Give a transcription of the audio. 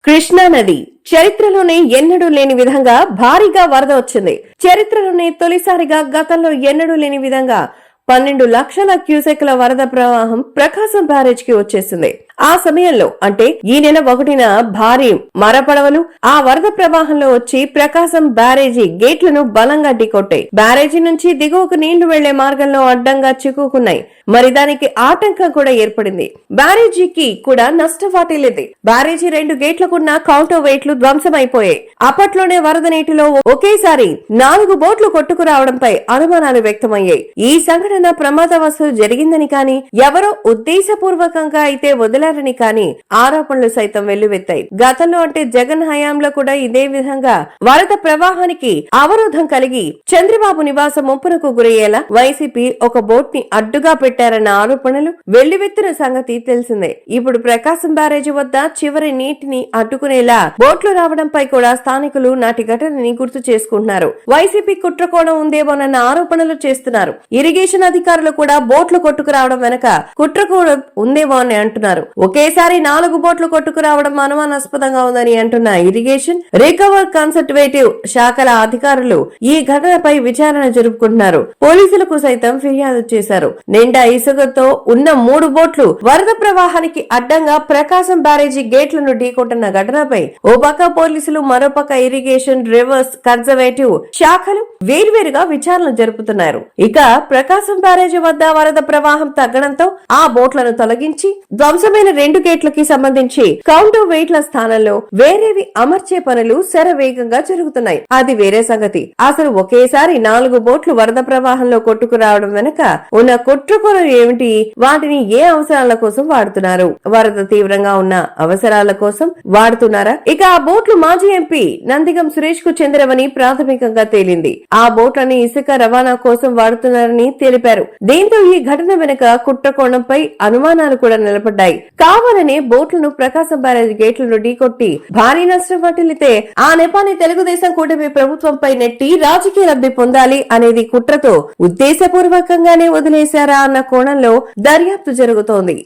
కృష్ణా నది చరిత్రలోనే ఎన్నడూ లేని విధంగా భారీగా వరద వచ్చింది. చరిత్రలోనే తొలిసారిగా గతంలో ఎన్నడూ లేని విధంగా 12 లక్షల క్యూసెక్ల వరద ప్రవాహం ప్రకాశం బ్యారేజ్ కి వచ్చేసింది. ఆ సమయంలో అంటే ఈ నెల 1న భారీ మరపడవలు ఆ వరద ప్రవాహంలో వచ్చి ప్రకాశం బ్యారేజీ గేట్లను బలంగా ఢీకొట్టాయి. బ్యారేజీ నుంచి దిగువకు నీళ్లు వెళ్లే మార్గంలో అడ్డంగా చిక్కుకున్నాయి. మరి దానికి ఆటంకం కూడా ఏర్పడింది. బ్యారేజీకి కూడా నష్టం వాటిల్లింది. బ్యారేజీ 2 గేట్లకున్న కౌంటర్ వెయిట్లు ధ్వంసమైపోయాయి. అప్పట్లోనే వరద నీటిలో ఒకేసారి 4 బోట్లు కొట్టుకురావడంపై అనుమానాలు వ్యక్తమయ్యాయి. ఈ సంఘటన ప్రమాదవశాత్తు జరిగిందని కానీ ఎవరో ఉద్దేశపూర్వకంగా అయితే వదిలారని కానీ ఆరోపణలు సైతం వెల్లువెత్తాయి. గతంలో అంటే జగన్ హయాంలో కూడా ఇదే విధంగా వరద ప్రవాహానికి అవరోధం కలిగి చంద్రబాబు నివాసం ముప్పునకు గురయ్యేలా వైసీపీ ఒక బోట్ ని అడ్డుగా పెట్టారన్న ఆరోపణలు వెల్లువెత్తిన సంగతి తెలిసిందే. ఇప్పుడు ప్రకాశం బ్యారేజీ వద్ద చివరి నీటిని అడ్డుకునేలా బోట్లు రావడంపై కూడా స్థానికులు నాటి ఘటనని గుర్తు చేసుకుంటున్నారు. వైసీపీ కుట్రకోణం ఉందేమోనన్న ఆరోపణలు చేస్తున్నారు. ఇరిగేషన్ అధికారులు కూడా బోట్లు కొట్టుకురావడం వెనక కుట్రకోణం ఉందేమో అని అంటున్నారు. ఒకేసారి 4 బోట్లు కొట్టుకురావడం అనుమానాస్పదంగా ఉందని అంటున్న ఇరిగేషన్ రికవర్ కన్సర్వేటివ్ శాఖల అధికారులు ఈ ఘటనపై విచారణ జరుపుకుంటున్నారు. పోలీసులకు సైతం ఫిర్యాదు చేశారు. నిండా ఇసుకతో ఉన్న 3 బోట్లు వరద ప్రవాహానికి అడ్డంగా ప్రకాశం బ్యారేజీ గేట్లను ఢీకొట్టిన ఘటనపై ఓ పక్క పోలీసులు మరోపక్క ఇరిగేషన్ రివర్స్ కన్సర్వేటివ్ శాఖలు వేర్వేరుగా విచారణ జరుపుతున్నారు. ఇక ప్రకాశం బ్యారేజీ వద్ద వరద ప్రవాహం తగ్గడంతో ఆ బోట్లను తొలగించి ధ్వంసమైన 2 గేట్లకి సంబంధించి కౌంటర్ వెయిట్ల స్థానంలో వేరేవి అమర్చే పనులు శరవేగంగా జరుగుతున్నాయి. అది వేరే సంగతి. అసలు ఒకేసారి 4 బోట్లు వరద ప్రవాహంలో కొట్టుకురావడం వెనక ఉన్న కుట్రకోణం ఏమిటి? వాటిని ఏ అవసరాల కోసం వాడుతున్నారు? వరద తీవ్రంగా ఉన్న అవసరాల కోసం వాడుతున్నారా? ఇక ఆ బోట్లు మాజీ ఎంపీ నందిగం సురేష్ కు చెందినవని ప్రాథమికంగా తేలింది. ఆ బోట్లని ఇసుక రవాణా కోసం వాడుతున్నారని తెలిపారు. దీంతో ఈ ఘటన వెనుక కుట్రకోణంపై అనుమానాలు కూడా నిలబడ్డాయి. కావాలనే బోట్లను ప్రకాశం బ్యారేజ్ గేట్లను ఢీకొట్టి భారీ నష్టం వాటిల్లితే ఆ నెపాన్ని తెలుగుదేశం కూటమి ప్రభుత్వంపై నెట్టి రాజకీయ లబ్ధి పొందాలి అనేది కుట్రతో ఉద్దేశపూర్వకంగానే వదిలేశారా అన్న కోణంలో దర్యాప్తు జరుగుతోంది.